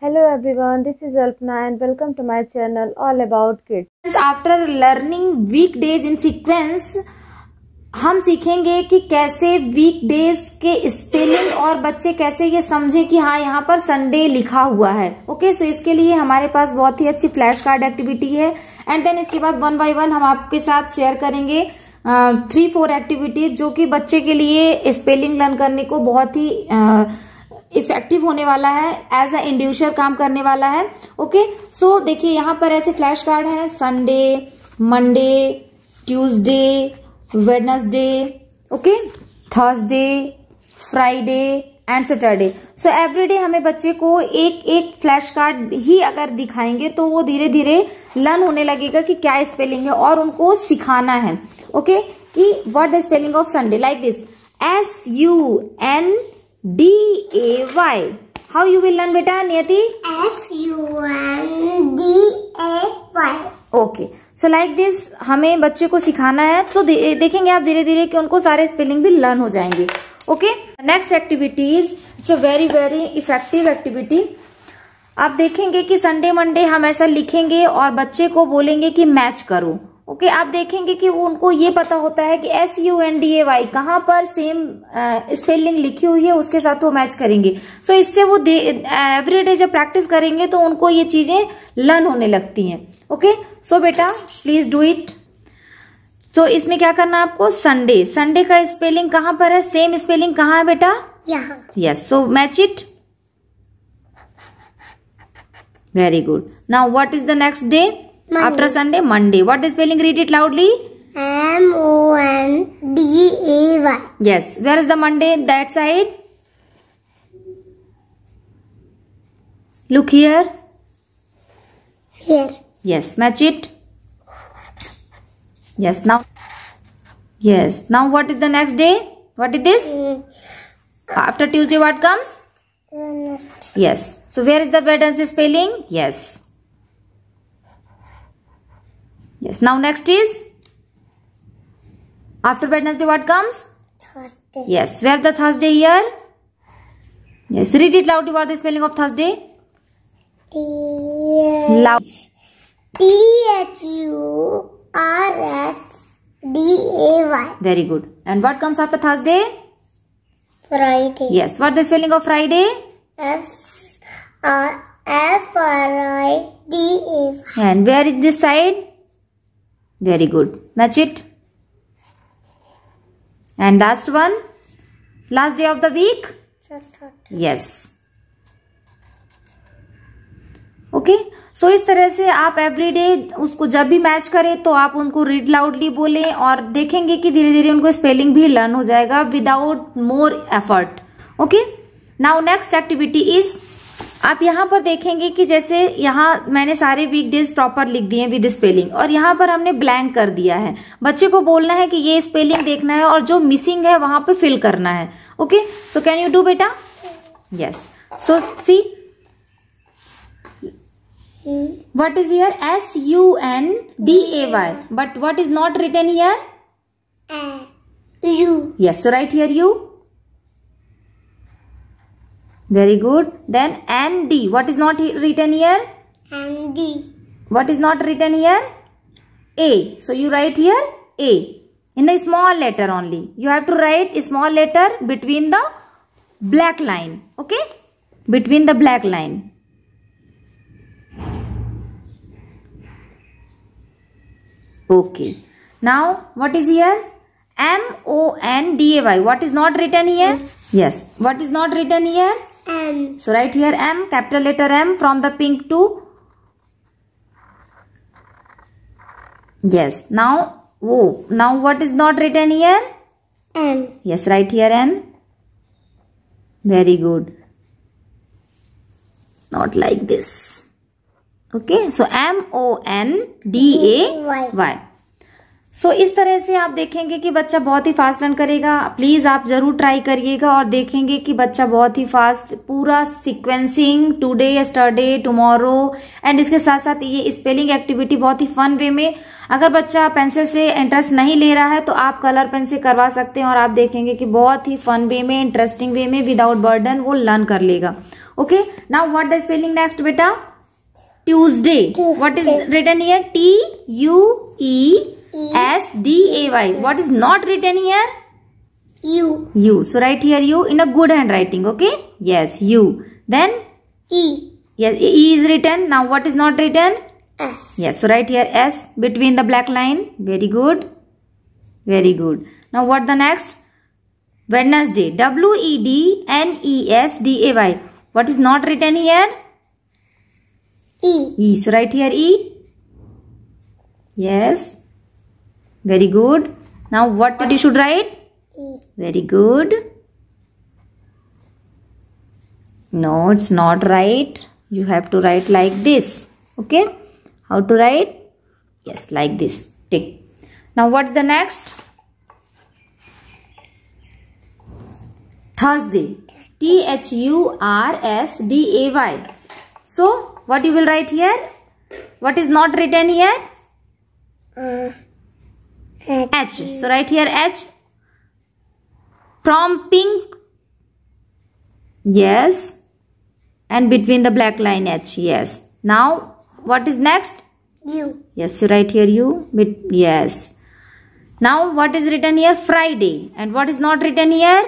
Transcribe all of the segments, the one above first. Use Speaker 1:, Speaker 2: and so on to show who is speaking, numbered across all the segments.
Speaker 1: Hello everyone, this is Alpna and welcome to my channel all about kids.
Speaker 2: After learning weekdays in sequence, हम सीखेंगे कि कैसे weekdays के spelling और बच्चे कैसे ये समझे कि हाँ यहाँ पर संडे लिखा हुआ है। ओके, सो इसके लिए हमारे पास बहुत ही अच्छी फ्लैश कार्ड एक्टिविटी है एंड देन इसके बाद 1 बाय 1 हम आपके साथ शेयर करेंगे 3-4 एक्टिविटीज जो कि बच्चे के लिए स्पेलिंग लर्न करने को बहुत ही इफेक्टिव होने वाला है, एज अ इंड्यूसर काम करने वाला है। ओके, सो देखिए यहाँ पर ऐसे फ्लैश कार्ड है, Sunday, Monday, Tuesday, Wednesday, okay, Thursday, Friday and Saturday. So everyday हमें बच्चे को एक एक फ्लैश कार्ड ही अगर दिखाएंगे तो वो धीरे धीरे लर्न होने लगेगा कि क्या स्पेलिंग है और उनको सिखाना है। ओके, कि what the spelling of Sunday, like this SUNDAY. How you will learn बेटा नियति? SUNDAY. Okay, so like this हमें बच्चे को सिखाना है, तो देखेंगे आप धीरे धीरे कि उनको सारे स्पेलिंग भी लर्न हो जाएंगे। Okay, next activities, it's a very very effective activity. आप देखेंगे कि संडे मंडे हम ऐसा लिखेंगे और बच्चे को बोलेंगे कि मैच करो। ओके, आप देखेंगे कि वो उनको ये पता होता है कि SUNDAY कहाँ पर सेम स्पेलिंग लिखी हुई है, उसके साथ वो मैच करेंगे। सो इससे वो एवरीडे जब प्रैक्टिस करेंगे तो उनको ये चीजें लर्न होने लगती हैं। ओके, सो बेटा प्लीज डू इट। सो इसमें क्या करना है आपको, संडे, संडे का स्पेलिंग कहाँ पर है, सेम स्पेलिंग कहाँ है बेटा, यहाँ। Yes, so match it. Very good. Now what is the next day after Sunday? Monday. What is spelling? Read it loudly. MONDAY. Yes. Where is the Monday? That side. Look here. Here. Yes. Match it. Yes. Now. Yes. Now what is the next day? What is this? After Tuesday what comes? Wednesday. Yes. So where is the Wednesday spelling? Yes. Yes. Now next is after Wednesday what comes? Thursday. Yes. Where the Thursday here? Yes. Read it loudly. What is the spelling of Thursday? Loud. THURSDAY. Very good. And what comes after Thursday? Friday. Yes. What is the spelling of Friday? FRIDAY. And where is this side? Very good. Match it. And last one, last day of the week? Yes. Okay, so इस तरह से आप everyday उसको जब भी match करें तो आप उनको रीड लाउडली बोलें और देखेंगे कि धीरे धीरे उनको स्पेलिंग भी लर्न हो जाएगा without more effort. Okay, now next activity is, आप यहाँ पर देखेंगे कि जैसे यहाँ मैंने सारे वीकडेज प्रॉपर लिख दिए विद स्पेलिंग और यहाँ पर हमने ब्लैंक कर दिया है। बच्चे को बोलना है कि ये स्पेलिंग देखना है और जो मिसिंग है वहां पे फिल करना है। Okay, so can you do बेटा? Yes. So see what is here, SUNDAY, but what is not written here? U. Yes, so write here U. Very good. Then ND. What is not written here? ND. What is not written here? A. So you write here A. In the small letter only. You have to write a small letter between the black line. Okay? Between the black line. Okay. Now what is here? MONDAY. What is not written here? Yes. What is not written here? M. So write here M, capital letter M from the pink to. Yes. Now O. Now what is not written here? N. Yes, write here N. Very good. Not like this. Okay. So MONDAY. सो इस तरह से आप देखेंगे कि बच्चा बहुत ही fast learn करेगा। Please आप जरूर ट्राई करिएगा और देखेंगे कि बच्चा बहुत ही फास्ट पूरा sequencing today, yesterday, tomorrow and इसके साथ साथ ये स्पेलिंग एक्टिविटी बहुत ही फन वे में। अगर बच्चा पेंसिल से इंटरेस्ट नहीं ले रहा है तो आप कलर पेन से करवा सकते हैं और आप देखेंगे कि बहुत ही फन वे में, इंटरेस्टिंग वे में, विदाउट बर्डन वो लर्न कर लेगा। Okay. Now what the spelling next, beta? Tuesday. What is written here? Tuesday. What is not written here? U. So write here U in a good handwriting. Okay. Yes, U. Then
Speaker 3: E.
Speaker 2: Yes, E is written. Now what is not written?
Speaker 3: S.
Speaker 2: Yes. So write here S between the black line. Very good. Very good. Now what the next? Wednesday. Wednesday. What is not written here?
Speaker 3: E.
Speaker 2: So write here E. Yes. Very good. Now what you should write?
Speaker 3: E.
Speaker 2: Very good. No, it's not right. You have to write like this. Okay. How to write? Yes, like this. Tick. Now what's the next? Thursday. Thursday. So what you will write here? What is not written here? H. So write here H. From pink. Yes. And between the black line H. Yes. Now what is next?
Speaker 3: U.
Speaker 2: Yes, you write here U. Yes. Now what is written here? Friday. And what is not written here?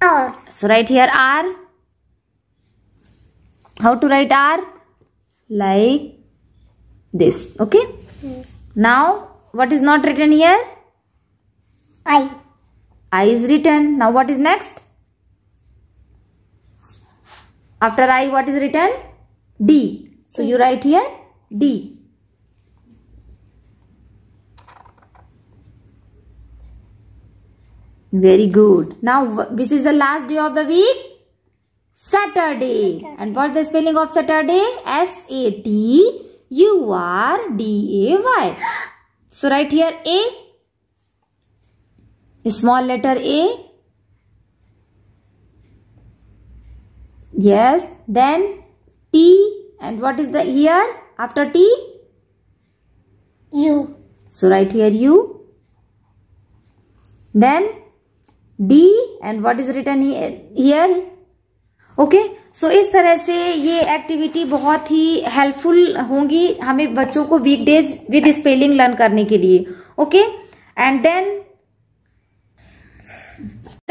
Speaker 3: R.
Speaker 2: So write here R. How to write R? Like this. Okay. Now what is not written here?
Speaker 3: I.
Speaker 2: I is written. Now what is next? After I, what is written? D. So you write here D. Very good. Now which is the last day of the week? Saturday. And what's the spelling of Saturday? Saturday. So write here A. Small letter A. Yes. Then T. And what is the here after T?
Speaker 3: U.
Speaker 2: So write here U. Then D. And what is written here? Okay. So इस तरह से ये activity बहुत ही helpful होंगी हमें बच्चों को weekdays with spelling learn करने के लिए. Okay. And then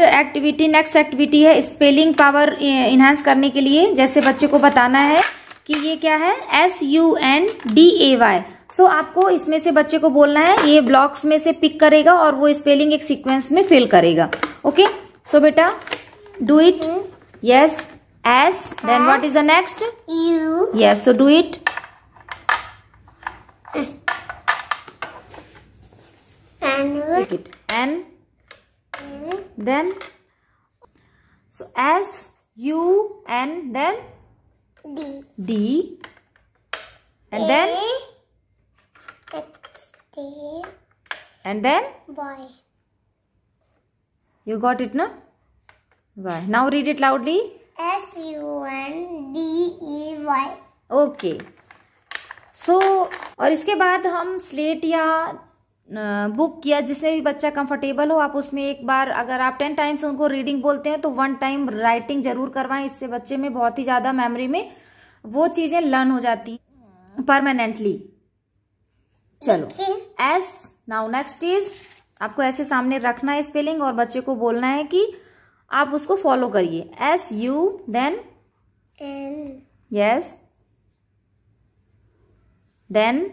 Speaker 2: activity next activity है स्पेलिंग पावर इनहांस करने के लिए. जैसे बच्चे को बताना है कि ये क्या है SUNDAY. सो आपको इसमें से बच्चे को बोलना है ये ब्लॉक्स में से पिक करेगा और वो स्पेलिंग एक सीक्वेंस में फिल करेगा. ओके. सो बेटा do it. Yes. S. Then what is the next?
Speaker 3: U.
Speaker 2: Yes. So do it.
Speaker 3: And
Speaker 2: Take it. N. Then. So S U N then
Speaker 3: D.
Speaker 2: D. And then
Speaker 3: X T
Speaker 2: and then
Speaker 3: Y.
Speaker 2: you got it, no? Why? Now read it loudly.
Speaker 3: SUNDEY.
Speaker 2: Okay. So और इसके बाद हम slate या book या जिसमें भी बच्चा comfortable हो आप उसमें एक बार अगर आप 10 टाइम्स उनको रीडिंग बोलते हैं तो 1 टाइम राइटिंग जरूर करवाएं. इससे बच्चे में बहुत ही ज्यादा मेमोरी में वो चीजें लर्न हो जाती परमानेंटली. चलो एस. नाउ नेक्स्ट इज आपको ऐसे सामने रखना है स्पेलिंग और बच्चे को बोलना है कि आप उसको फॉलो करिए. SU then
Speaker 3: N.
Speaker 2: Yes then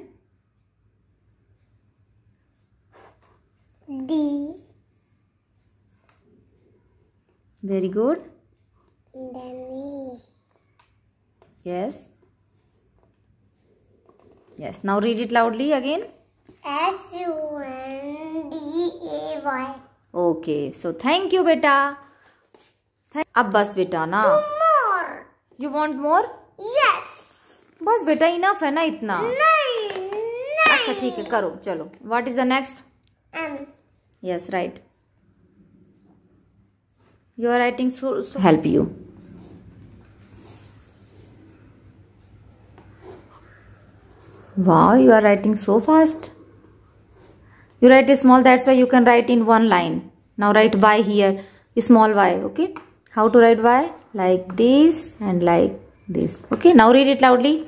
Speaker 3: D.
Speaker 2: Very good.
Speaker 3: Then E.
Speaker 2: Yes. Yes. Now read it loudly again.
Speaker 3: SUNDAY.
Speaker 2: Okay. So thank you बेटा. अब बस बेटा ना.
Speaker 3: More.
Speaker 2: You want more.
Speaker 3: Yes.
Speaker 2: बस बेटा इनफ है ना इतना.
Speaker 3: Nine.
Speaker 2: अच्छा ठीक है करो. चलो what is the next?
Speaker 3: M.
Speaker 2: Yes right. You are writing so help you. Wow, you are writing so fast. You write small, that's why you can write in one line. Now write Y here, small y, okay? How to write Y? Like this and like this. Okay, now read it loudly.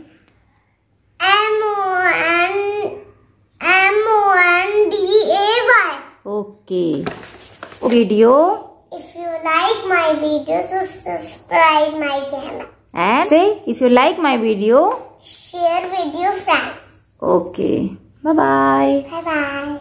Speaker 3: M-O-N-D-A-Y.
Speaker 2: Okay. Video.
Speaker 3: If you like my video, so subscribe my channel.
Speaker 2: And say, if you like my video,
Speaker 3: Share with your friends.
Speaker 2: okay. Bye bye.
Speaker 3: Bye bye.